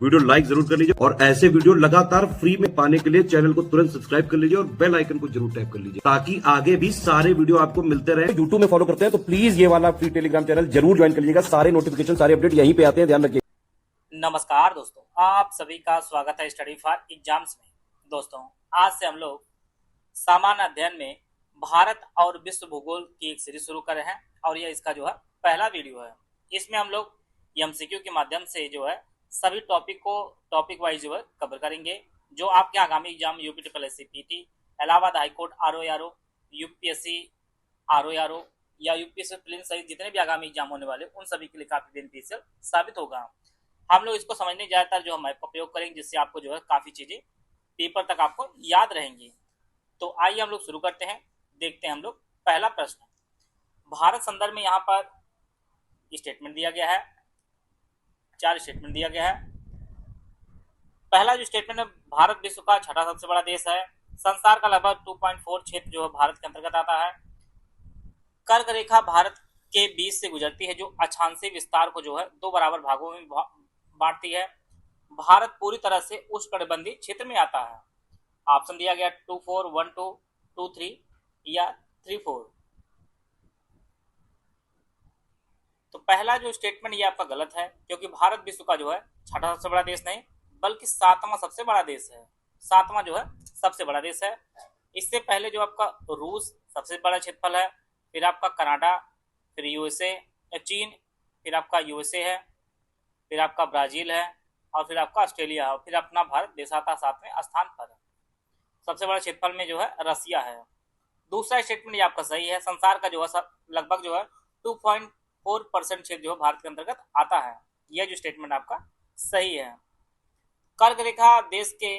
Video like जरूर कर लीजिए और ऐसे वीडियो लगातार फ्री में पाने के लिए चैनल को तुरंत सब्सक्राइब कर लीजिए और बेल आइकन को जरूर टैप कर लीजिए ताकि आगे भी सारे वीडियो आपको मिलते रहे। यूट्यूब में फॉलो करते हैं तो प्लीज ये वाला फ्री टेलीग्राम चैनल जरूर ज्वाइन कर लीजिएगा। सारे नोटिफिकेशन सारे अपडेट यहीं पे आते हैं, ध्यान रखिए। नमस्कार दोस्तों, आप सभी का स्वागत है स्टडी फॉर एग्जाम्स में। दोस्तों, आज से हम लोग सामान्य अध्ययन में भारत और विश्व भूगोल की एक सीरीज शुरू कर रहे हैं और यह इसका जो है पहला वीडियो है। इसमें हम लोग एमसीक्यू के माध्यम से जो है सभी टॉपिक को टॉपिक वाइज जो है कवर करेंगे, जो आपके आगामी exam UP triple S C PT, Allahabad high court RO, UPSC RO या यूपीएससी प्रीलिम्स सहित जितने भी आगामी एग्जाम होने वाले उन सभी के लिए काफी बेनिफिशियल साबित होगा। हम लोग इसको समझने ज्यादातर जो हम ऐप का प्रयोग करेंगे, जिससे आपको जो है काफी चीजें पेपर तक आपको याद रहेंगी। तो आइए हम लोग शुरू करते हैं। देखते हैं हम लोग पहला प्रश्न। भारत संदर्भ में यहाँ पर स्टेटमेंट दिया गया है, 4 स्टेटमेंट दिया गया है। पहला जो स्टेटमेंट है, भारत विश्व का छठा सबसे बड़ा देश है। संसार का लगभग 2.4 क्षेत्र जो है भारत के अंतर्गत आता है। कर्क रेखा भारत के बीच से गुजरती है, जो अक्षांशीय विस्तार को जो है 2 बराबर भागों में बांटती है। भारत पूरी तरह से उष्णकटिबंधीय क्षेत्र में आता है। ऑप्शन दिया गया 2, 4, 1, 2, 2, 3 या 3, 4। तो पहला जो स्टेटमेंट ये आपका गलत है, क्योंकि भारत विश्व का जो है छठा सबसे बड़ा देश नहीं बल्कि 7वां सबसे बड़ा देश है। 7वां जो है सबसे बड़ा देश है। इससे पहले जो आपका रूस सबसे बड़ा क्षेत्रफल है, फिर आपका कनाडा, फिर यूएसए, चीन, फिर आपका यूएसए है, फिर आपका ब्राजील है और फिर आपका ऑस्ट्रेलिया है और फिर अपना भारत देश आता 7वें स्थान पर। सबसे बड़ा क्षेत्रफल में जो है रसिया है। दूसरा स्टेटमेंट ये आपका सही है। संसार का जो है लगभग जो है 2.4% क्षेत्र जो है भारत के अंतर्गत आता है। यह जो स्टेटमेंट आपका सही है। कर्क रेखा देश के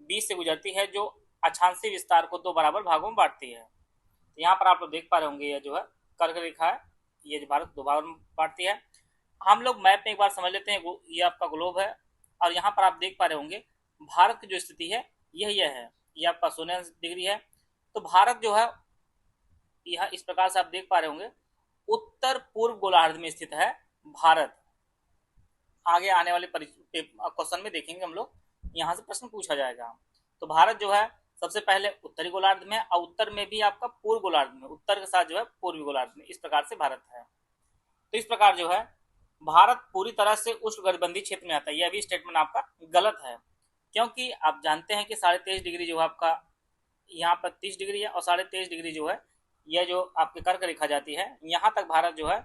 बीच से गुजरती है, जो अक्षांशीय विस्तार को 2 बराबर भागों में बांटती है। यहाँ पर आप लोग देख पा रहे होंगे, यह जो है कर्क रेखा है, ये जो भारत 2 भागों में बांटती है। हम लोग मैप में एक बार समझ लेते हैं। ये आपका ग्लोब है और यहाँ पर आप देख पा रहे होंगे भारत की जो स्थिति है यह है, ये आपका 0 डिग्री है। तो भारत जो है यह इस प्रकार से आप देख पा रहे होंगे उत्तर पूर्व गोलार्ध में स्थित है भारत। आगे आने वाले क्वेश्चन में देखेंगे हम लोग, यहाँ से प्रश्न पूछा जाएगा। तो भारत जो है सबसे पहले उत्तरी गोलार्ध में और उत्तर में भी आपका पूर्व गोलार्ध में, उत्तर के साथ जो है पूर्वी गोलार्ध में, इस प्रकार से भारत है। तो इस प्रकार जो है भारत पूरी तरह से उष्णकटिबंधीय क्षेत्र में आता है। यह भी स्टेटमेंट आपका गलत है, क्योंकि आप जानते हैं कि 23.5 डिग्री जो है आपका यहाँ पर 30 डिग्री है और 23.5 डिग्री जो है यह जो आपके कर्क रेखा जाती है, यहाँ तक भारत जो है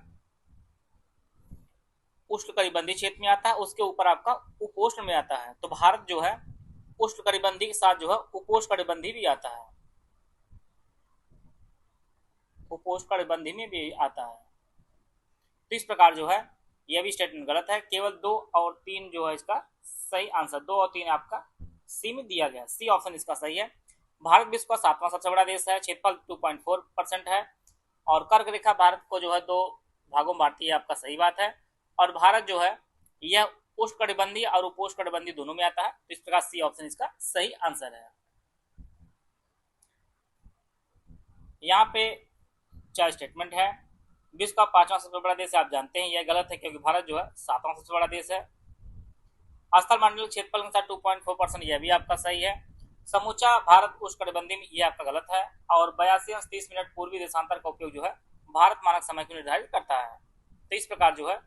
उष्णकटिबंधीय क्षेत्र में आता है। उसके ऊपर आपका उपोष्ण में आता है। तो भारत जो है उष्णकटिबंधीय के साथ जो है उपोष्णकटिबंधीय भी आता है, उपोष्णकटिबंधीय में भी आता है। तो इस प्रकार जो है यह भी स्टेटमेंट गलत है। केवल 2 और 3 जो है इसका सही आंसर, 2 और 3 आपका सी में दिया गया। सी ऑप्शन इसका सही है। भारत विश्व का 7वां सबसे बड़ा देश है। क्षेत्रफल 2.4% है और कर्क रेखा भारत को जो है 2 भागों में बांटती है, आपका सही बात है। और भारत जो है यह उष्णकटिबंधीय और उपोष्णकटिबंधीय दोनों में आता है। तो इस प्रकार सी ऑप्शन इसका सही आंसर है। यहाँ पे 4 स्टेटमेंट है। विश्व का 5वां सबसे बड़ा देश आप जानते हैं, यह गलत है, क्योंकि भारत जो है 7वां सबसे बड़ा देश है। स्थल मंडल क्षेत्रफल के साथ 2.4%, यह भी आपका सही है। समूचा भारत उष्णकटिबंधीय में, यह आपका गलत है। और 82:30 पूर्वी देशांतर का उपयोग जो है भारत मानक समय को निर्धारित करता है। तो इस प्रकार जो है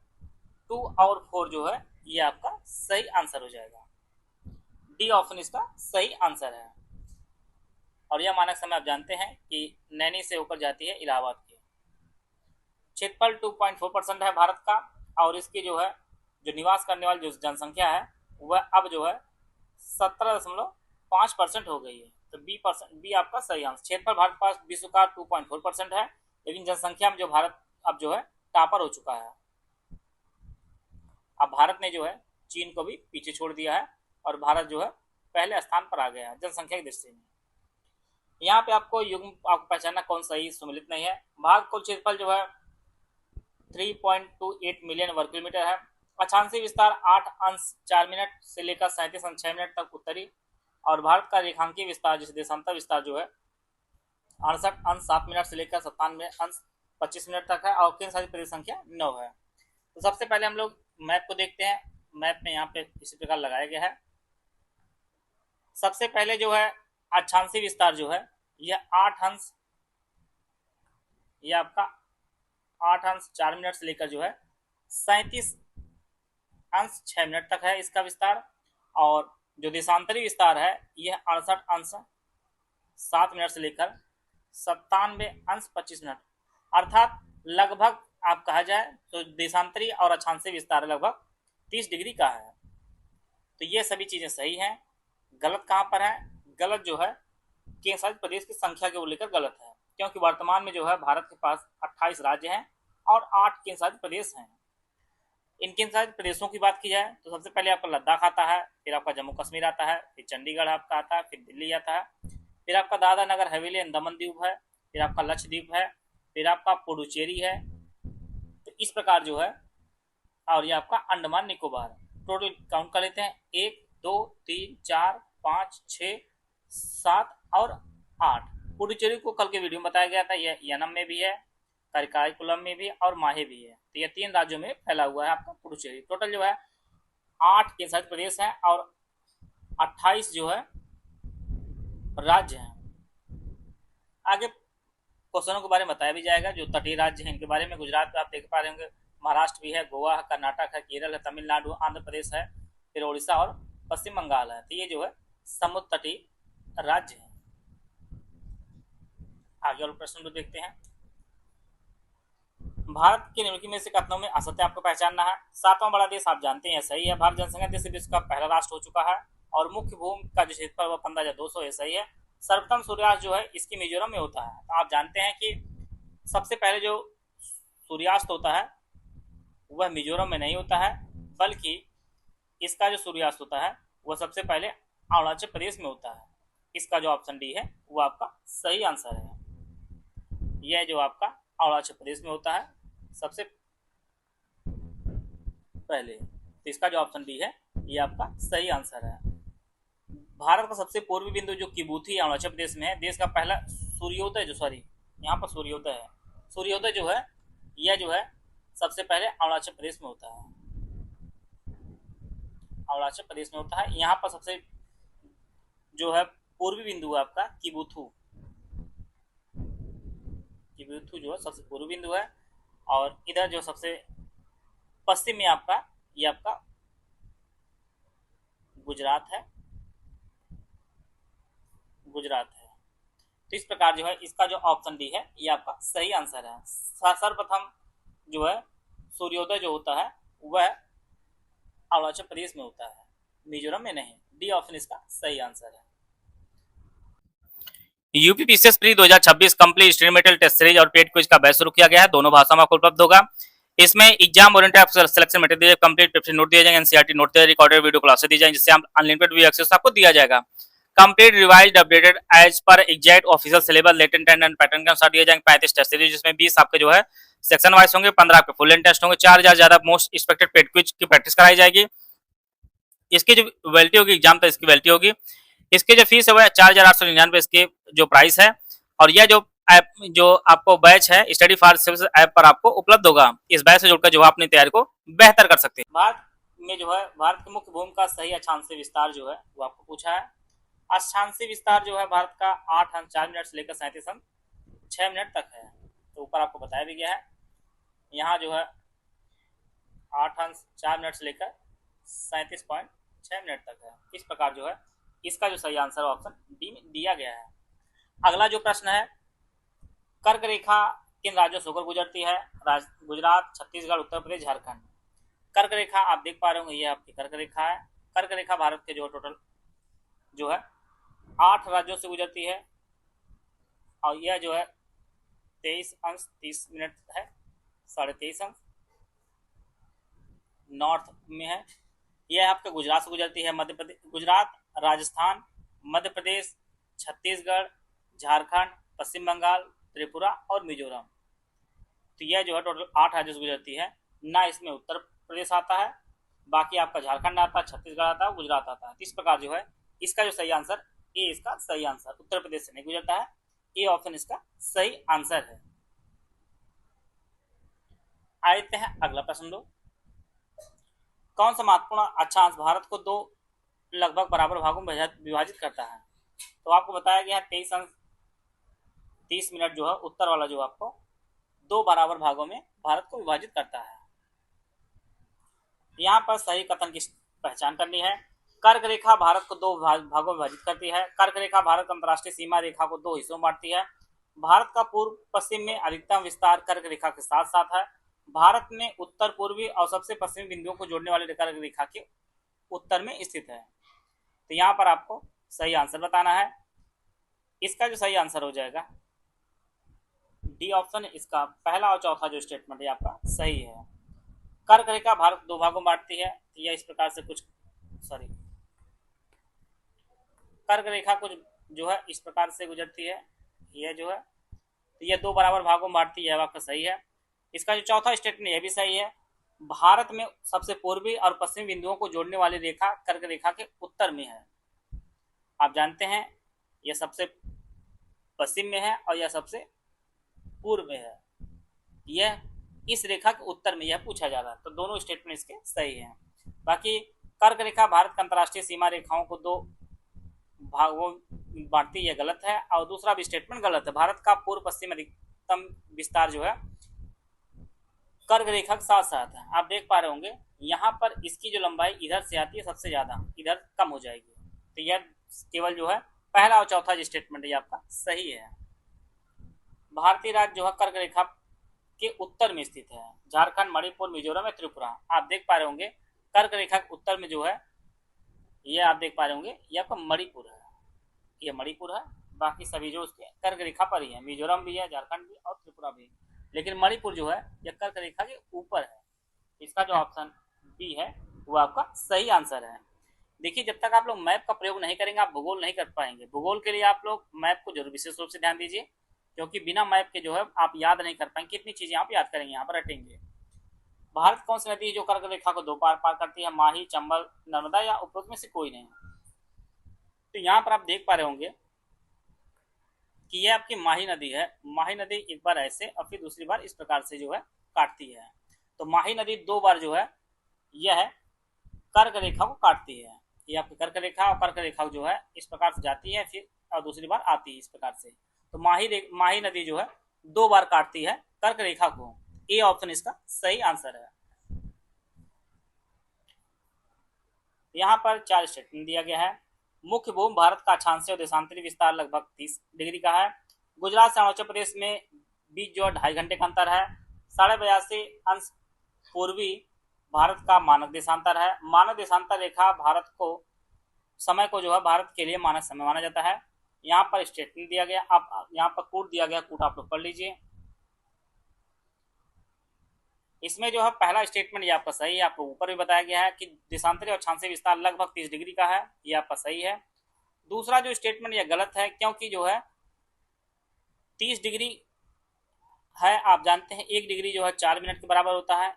2 और 4 जो है ये आपका सही आंसर हो जाएगा। डी ऑप्शन इसका सही आंसर है। और यह मानक समय आप जानते हैं कि नैनी से होकर जाती है इलाहाबाद के। क्षेत्रफल 2.4% है भारत का और इसकी जो है जो निवास करने वाली जो जनसंख्या है वह अब जो है 17.5% हो गई है। तो बी आपका सही आंसर। क्षेत्रफल भारत पास विश्व का 2.4% है, लेकिन जनसंख्या में जो भारत अब जो है टॉपर हो चुका है। अब भारत ने जो है चीन को भी पीछे छोड़ दिया है और भारत जो है पहले स्थान पर आ गया है जनसंख्या की दृष्टि में। यहाँ पे आपको युग्म आपको पहचानना कौन सही सम्मिलित नहीं है। भारत कुल क्षेत्रफल जो है 3.28 मिलियन वर्ग किलोमीटर है। अक्षांशीय विस्तार 8:04 से लेकर 37:06 तक उत्तरी, और भारत का रेखांकीय विस्तार जिसे देशांतर विस्तार जो है 68:07 से लेकर 97:25 तक है और केंद्र शासित प्रदेश संख्या 9 है। तो सबसे पहले हम लोग मैप को देखते हैं। मैप में यहाँ पे इसी प्रकार लगाया गया है। सबसे पहले जो है अक्षांशीय विस्तार जो है यह 8 अंश, यह आपका 8 अंश 4 मिनट से लेकर जो है 37 अंश 6 मिनट तक है इसका विस्तार। और जो देशांतरी विस्तार है यह 68 अंश 7 मिनट से लेकर 97 अंश 25 मिनट, अर्थात लगभग आप कहा जाए तो देशांतरी और अक्षांशीय विस्तार लगभग 30 डिग्री का है। तो ये सभी चीजें सही हैं। गलत कहाँ पर है? गलत जो है केंद्र शासित प्रदेश की संख्या को लेकर गलत है, क्योंकि वर्तमान में जो है भारत के पास 28 राज्य हैं और 8 केंद्र शासित प्रदेश हैं। इन केंद्र शासित प्रदेशों की बात की जाए तो सबसे पहले आपका लद्दाख आता है, फिर आपका जम्मू कश्मीर आता है, फिर चंडीगढ़ आपका आता है, फिर दिल्ली आता है, फिर आपका दादरा नगर हवेली एंड दमन द्वीप है, फिर आपका लक्षद्वीप है, फिर आपका पुडुचेरी है। तो इस प्रकार जो है, और ये आपका अंडमान निकोबार। टोटल काउंट कर लेते हैं 1 2 3 4 5 6 7 और 8। पुडुचेरी को कल के वीडियो में बताया गया था, यह यनम में भी है, करिकाकुलम में भी और माहे भी है। तो ये 3 राज्यों में फैला हुआ है आपका पुडुचेरी। टोटल जो है 8 केंद्र शासित प्रदेश हैं और 28 जो है राज्य हैं। आगे क्वेश्चनों के बारे में बताया भी जाएगा। जो तटीय राज्य हैं इनके बारे में, गुजरात में आप देख पा रहे होंगे, महाराष्ट्र भी है, गोवा है, कर्नाटक है, केरल है, तमिलनाडु, आंध्र प्रदेश है, फिर उड़ीसा और पश्चिम बंगाल है। तो ये जो है समुद्र तटीय राज्य है। आगे और प्रश्न को देखते हैं। भारत के निम्नलिखित में से कथनों में असत्य आपको पहचानना है। 7वां बड़ा देश आप जानते हैं सही है। भारत जनसंख्या देश विश्व का पहला राष्ट्र हो चुका है और मुख्य भूमि का जो क्षेत्रफल वह 15,200 है, सही है। सर्वप्रथम सूर्यास्त जो है इसकी मिजोरम में होता है। तो आप जानते हैं कि सबसे पहले जो सूर्यास्त होता है वह मिजोरम में नहीं होता है, बल्कि इसका जो सूर्यास्त होता है वह सबसे पहले अरुणाचल प्रदेश में होता है। इसका जो ऑप्शन डी है वो आपका सही आंसर है। यह जो आपका अरुणाचल प्रदेश में होता है सबसे पहले। तो इसका जो ऑप्शन डी है ये आपका सही आंसर है। भारत का सबसे पूर्वी बिंदु जो किबूथी अरुणाचल प्रदेश में है, देश का पहला सूर्योदय जो यहाँ पर सूर्योदय है, सूर्योदय जो है यह जो है सबसे पहले अरुणाचल प्रदेश में होता है। अरुणाचल प्रदेश में होता है। यहाँ पर सबसे जो है पूर्वी बिंदु है आपका किबूथू जो है सबसे पूर्वी बिंदु है। और इधर जो सबसे पश्चिम में आपका ये आपका गुजरात है। तो इस प्रकार जो है इसका जो ऑप्शन डी है ये आपका सही आंसर है। सर्वप्रथम जो है सूर्योदय जो होता है वह अरुणाचल प्रदेश में होता है, मिजोरम में नहीं। डी ऑप्शन इसका सही आंसर है। UP PCS pre 2026 complete instrumental test series और पेड क्विज का बैच शुरू किया गया है। दोनों भाषा में आपको उपलब्ध होगा। इसमें exam oriented selection material complete paper note दिए जाएंगे, एनसीईआरटी नोट दिए, रिकॉर्डेड वीडियो क्लासेस दी जाएंगी, जिससे अनलिमिटेड व्यू एक्सेस आपको दिया जाएगा। कंप्लीट रिवाइज्ड अपडेटेड एज पर exact official syllabus latest and pattern के अनुसार दिए जाएंगे 35 टेस्ट सीरीज, जिसमें 20 आपके जो है सेक्शन वाइज होंगे, 15 आपके फुल लेंथ टेस्ट होंगे, 4000 ज्यादा मोस्ट एक्सपेक्टेड पेड क्विज की प्रैक्टिस कराई जाएगी। इसकी जो वैलिडिटी होगी एग्जाम तक इसकी वैलिडिटी होगी। इसकी जो फीस है वह 4899 इसके जो प्राइस है। और यह जो ऐप जो आपको बैच है स्टडी फॉर सर्विस ऐप पर आपको उपलब्ध होगा। इस बैच से जुड़कर जो अपनी तैयारी को बेहतर कर सकते हैं। भारत में जो है भारत की मुख्य भूमि का सही अक्षांशीय विस्तार जो है वो आपको पूछा है। अक्षांशीय विस्तार जो है भारत का 8 अंश 4 मिनट से लेकर 37 अंश 6 मिनट तक है। तो ऊपर आपको बताया भी गया है। यहाँ जो है 8 अंश 4 मिनट से लेकर 37.6 मिनट तक है। इस प्रकार जो है इसका जो सही आंसर ऑप्शन डी में दिया गया है। अगला जो प्रश्न है, कर्क रेखा किन राज्यों से होकर गुजरती है? गुजरात, छत्तीसगढ़, उत्तर प्रदेश, झारखंड। कर्क रेखा आप देख पा रहे होंगे, ये आपकी कर्क रेखा है। कर्क रेखा भारत के जो टोटल जो है 8 राज्यों से गुजरती है और यह जो है 23 अंश 30 मिनट है, 23.5 अंश नॉर्थ में है। यह आपके गुजरात से गुजरती है। मध्य प्रदेश, गुजरात, राजस्थान, मध्य प्रदेश, छत्तीसगढ़, झारखंड, पश्चिम बंगाल, त्रिपुरा और मिजोरम। तो यह जो है टोटल 8 राज्यों से गुजरती है। ना इसमें उत्तर प्रदेश आता है, बाकी आपका झारखंड आता है, छत्तीसगढ़ आता है, गुजरात आता है। इस प्रकार जो है इसका जो सही आंसर ए, इसका सही आंसर उत्तर प्रदेश से नहीं गुजरता है। ए ऑप्शन इसका सही आंसर है। आते हैं अगला प्रश्न दो। कौन सा महत्वपूर्ण अक्षांश भारत को दो लगभग बराबर भागों में विभाजित करता है? तो आपको बताया गया है 23:30 जो है उत्तर वाला जो आपको दो बराबर भागों में भारत को विभाजित करता है। यहाँ पर सही कथन की पहचान करनी है। कर्क रेखा भारत को दो भागों में विभाजित करती है। कर्क रेखा भारत अंतर्राष्ट्रीय सीमा रेखा को दो हिस्सों में बांटती है। भारत का पूर्व पश्चिम में अधिकतम विस्तार कर्क रेखा के साथ साथ है। भारत में उत्तर पूर्वी और सबसे पश्चिमी बिंदुओं को जोड़ने वाली कर्क रेखा के उत्तर में स्थित है। तो यहाँ पर आपको सही आंसर बताना है। इसका जो सही आंसर हो जाएगा डी ऑप्शन, इसका पहला और चौथा जो स्टेटमेंट है आपका सही है। कर्क रेखा भारत दो भागों में बांटती है। यह इस प्रकार से कुछ कर्क रेखा कुछ जो है इस प्रकार से गुजरती है। यह जो है तो यह दो बराबर भागों में बांटती है, आपका सही है। इसका जो चौथा स्टेटमेंट यह भी सही है। भारत में सबसे पूर्वी और पश्चिमी बिंदुओं को जोड़ने वाली रेखा कर्क रेखा के उत्तर में है। आप जानते हैं यह सबसे पश्चिम में है और यह सबसे पूर्व में है। यह इस रेखा के उत्तर में यह पूछा जा रहा है, तो दोनों स्टेटमेंट इसके सही हैं। बाकी कर्क रेखा भारत का अंतर्राष्ट्रीय सीमा रेखाओं को दो भागों बांटती है, गलत है। और दूसरा भी स्टेटमेंट गलत है। भारत का पूर्व पश्चिम अधिकतम विस्तार जो है कर्क रेखा के साथ साथ है। आप देख पा रहे होंगे यहाँ पर इसकी जो लंबाई इधर से आती है सबसे ज्यादा, इधर कम हो जाएगी। तो यह केवल जो है पहला और चौथा जो स्टेटमेंट है आपका सही है। भारतीय राज्य जो है कर्क रेखा के उत्तर में स्थित है। झारखंड, मणिपुर, मिजोरम और त्रिपुरा। आप देख पा रहे होंगे कर्क रेखा के उत्तर में जो है ये आप देख पा रहे होंगे ये आपका मणिपुर है। ये मणिपुर है, बाकी सभी जो उसके कर्क रेखा पर ही है। मिजोरम भी है, झारखंड भी और त्रिपुरा भी, लेकिन मणिपुर जो है यह कर्क रेखा के ऊपर है। इसका जो ऑप्शन बी है वो आपका सही आंसर है। देखिए जब तक आप लोग मैप का प्रयोग नहीं करेंगे आप भूगोल नहीं कर पाएंगे। भूगोल के लिए आप लोग मैप को जरूर विशेष रूप से ध्यान दीजिए, क्योंकि बिना मैप के जो है आप याद नहीं कर पाएंगे। कितनी चीजें आप याद करेंगे, यहाँ पर रटेंगे। भारत कौन सी नदी है जो कर्क रेखा को दो पार पार करती है? माही, चंबल, नर्मदा या उपरोक्त में से कोई नहीं। तो यहाँ पर आप देख पा रहे होंगे कि यह आपकी माही नदी है। माही नदी एक बार ऐसे और फिर दूसरी बार इस प्रकार से जो है काटती है। तो माही नदी दो बार जो है यह कर्क रेखा को काटती है। ये आपकी कर्क रेखा और कर्क रेखा जो है इस प्रकार से जाती है फिर और दूसरी बार आती है इस प्रकार से। तो माही नदी जो है दो बार काटती है कर्क रेखा को। ए ऑप्शन इसका सही आंसर है। यहाँ पर 4 स्टेटमेंट दिया गया है। मुख्य भूमि भारत का अक्षांशीय और देशांतरी विस्तार लगभग 30 डिग्री का है। गुजरात से अरुणाचल प्रदेश में बीच जो है 2.5 घंटे का अंतर है। 82.5 अंश पूर्वी भारत का मानक देशांतर है। मानक देशांतर रेखा भारत को समय को जो है भारत के लिए मानक समय माना जाता है। यहाँ पर स्टेटमेंट दिया गया, आप यहाँ पर कूट दिया गया, कूट आप लोग पढ़ लीजिए। इसमें जो है पहला स्टेटमेंट ये आपका सही है। आपको ऊपर भी बताया गया है कि देशांतरी और अक्षांशीय विस्तार लगभग 30 डिग्री का है, ये आपका सही है। दूसरा जो स्टेटमेंट ये गलत है, क्योंकि जो है 30 डिग्री है, आप जानते हैं 1 डिग्री जो है 4 मिनट के बराबर होता है,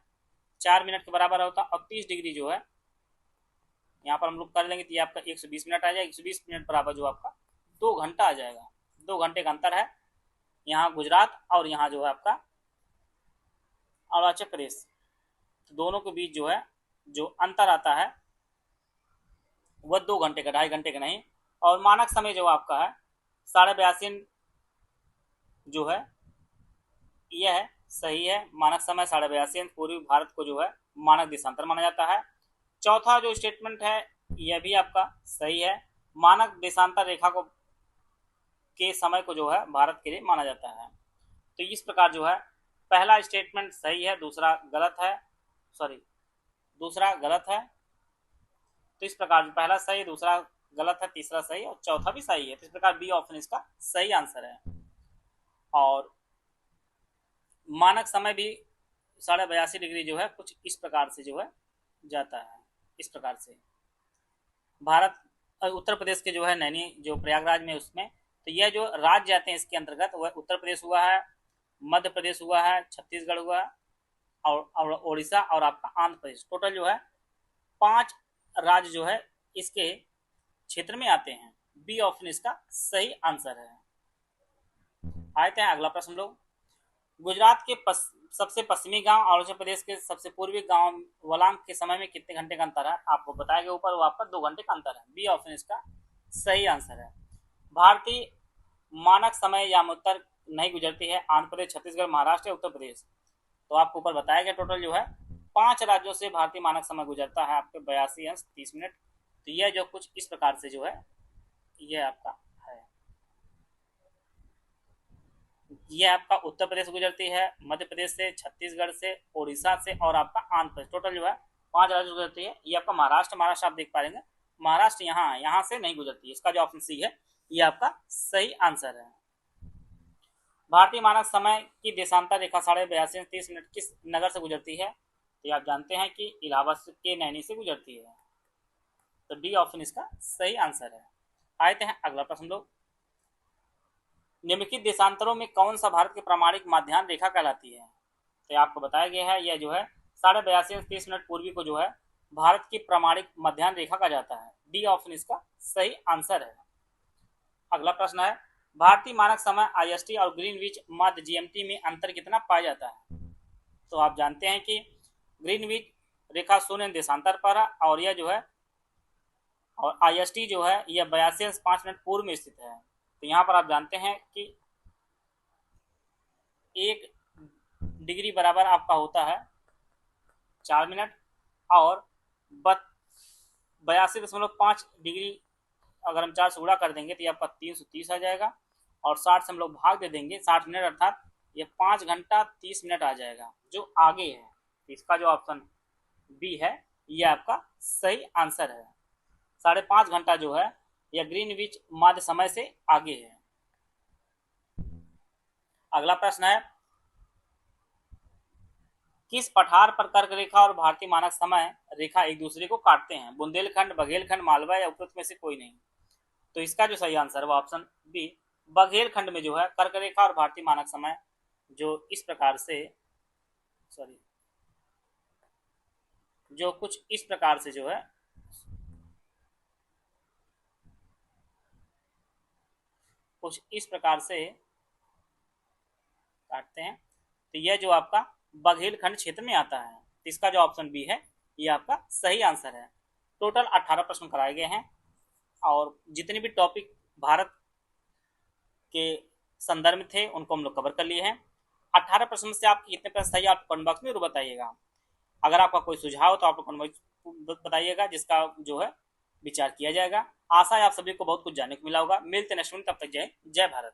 4 मिनट के बराबर होता है। और 30 डिग्री जो है यहाँ पर हम लोग कर लेंगे तो ये आपका 120 मिनट आ जाएगा। 120 मिनट बराबर जो आपका 2 घंटा आ जाएगा। 2 घंटे का अंतर है यहाँ गुजरात और यहाँ जो है आपका अरुणाचल प्रदेश। तो दोनों के बीच जो है जो अंतर आता है वह 2 घंटे का, 2.5 घंटे का नहीं। और मानक समय जो आपका है 82.5 जो है यह सही है। मानक समय 82.5 पूर्वी भारत को जो है मानक देशांतर माना जाता है। चौथा जो स्टेटमेंट है यह भी आपका सही है। मानक देशांतर रेखा को के समय को जो है भारत के लिए माना जाता है। तो इस प्रकार जो है पहला स्टेटमेंट सही है, दूसरा गलत है, दूसरा गलत है। तो इस प्रकार पहला सही, दूसरा गलत है, तीसरा सही और चौथा भी सही है। तो इस प्रकार बी ऑप्शन इसका सही आंसर है। और मानक समय भी 82.5 डिग्री जो है कुछ इस प्रकार से जो है जाता है। इस प्रकार से भारत उत्तर प्रदेश के जो है नैनी जो प्रयागराज में उसमें, तो यह जो राज्य आते हैं इसके अंतर्गत वह उत्तर प्रदेश हुआ है, मध्य प्रदेश हुआ है, छत्तीसगढ़ हुआ है और उड़ीसा और आपका आंध्र प्रदेश। टोटल जो है 5 राज्य जो है इसके क्षेत्र में आते हैं। बी ऑप्शन इसका सही आंसर है। आते हैं अगला प्रश्न लोग। गुजरात के सबसे पश्चिमी गांव अरुणाचल प्रदेश के सबसे पूर्वी गांव वलांग के समय में कितने घंटे का अंतर है? आपको बताया गया ऊपर, वो आपका 2 घंटे का अंतर है। बी ऑप्शन इसका सही आंसर है। भारतीय मानक समय यामोत्तर नहीं गुजरती है आंध्र प्रदेश, छत्तीसगढ़, महाराष्ट्र या उत्तर प्रदेश। तो आपको ऊपर बताया गया टोटल जो है 5 राज्यों से भारतीय मानक समय गुजरता है आपके 82 अंश 30 मिनट। तो यह जो कुछ इस प्रकार से जो है यह आपका है, यह आपका उत्तर प्रदेश गुजरती है, मध्य प्रदेश से, छत्तीसगढ़ से, उड़ीसा से और आपका आंध्र प्रदेश। टोटल जो है 5 राज्य गुजरती है। ये आपका महाराष्ट्र आप देख पाएंगे, महाराष्ट्र यहाँ से नहीं गुजरती है। इसका जो ऑप्शन सी है ये आपका सही आंसर है। भारतीय मानक समय की देशांतर रेखा 82 30 मिनट किस नगर से गुजरती है? तो आप जानते हैं कि इलाहाबाद के नैनी से गुजरती है। तो डी ऑप्शन इसका सही आंसर है। आते हैं अगला प्रश्न लोग, निम्नलिखित देशांतरों में कौन सा भारत की प्रामाणिक माध्यान्ह रेखा कहलाती है? तो आपको बताया गया है यह जो है 82 30 मिनट पूर्वी को जो है भारत की प्रामाणिक माध्यान्ह रेखा कहा जाता है। डी ऑप्शन इसका सही आंसर है। अगला प्रश्न है, भारतीय मानक समय IST और ग्रीनविच मध्य GMT में अंतर कितना पाया जाता है? तो आप जानते हैं कि ग्रीनविच रेखा शून्य देशांतर पर है और यह जो है और IST जो है यह 82 अंश 5 मिनट पूर्व में स्थित है। तो यहाँ पर आप जानते हैं कि 1 डिग्री बराबर आपका होता है 4 मिनट और 82.5 डिग्री अगर हम 4 से गुणा कर देंगे तो ये आपका 330 आ जाएगा और 60 से हम लोग भाग दे देंगे 60 मिनट अर्थात ये 5 घंटा 30 मिनट आ जाएगा जो आगे है। इसका जो ऑप्शन बी है ये आपका सही आंसर है। 5.5 घंटा जो है यह ग्रीनविच मध्य समय से आगे है। अगला प्रश्न है, किस पठार पर कर्क रेखा और भारतीय मानक समय रेखा एक दूसरे को काटते हैं? बुंदेलखंड, बघेलखंड, मालवा या उपरोक्त में से कोई नहीं। तो इसका जो सही आंसर है वो ऑप्शन बी बघेलखंड में जो है कर्क रेखा और भारतीय मानक समय जो इस प्रकार से जो कुछ इस प्रकार से जो है कुछ इस प्रकार से काटते हैं। तो यह जो आपका बघेलखंड क्षेत्र में आता है। तो इसका जो ऑप्शन बी है ये आपका सही आंसर है। टोटल 18 प्रश्न कराए गए हैं और जितने भी टॉपिक भारत के संदर्भ में थे उनको हम लोग कवर कर लिए हैं। 18 प्रश्न से आपके कितने प्रश्न सही आप कमेंट बॉक्स में जरूर बताइएगा। अगर आपका कोई सुझाव हो तो आप कमेंट बॉक्स बताइएगा, जिसका जो है विचार किया जाएगा। आशा है आप सभी को बहुत कुछ जानने को मिला होगा। मिलते हैं नेक्स्ट वीडियो, तब तक जय भारत।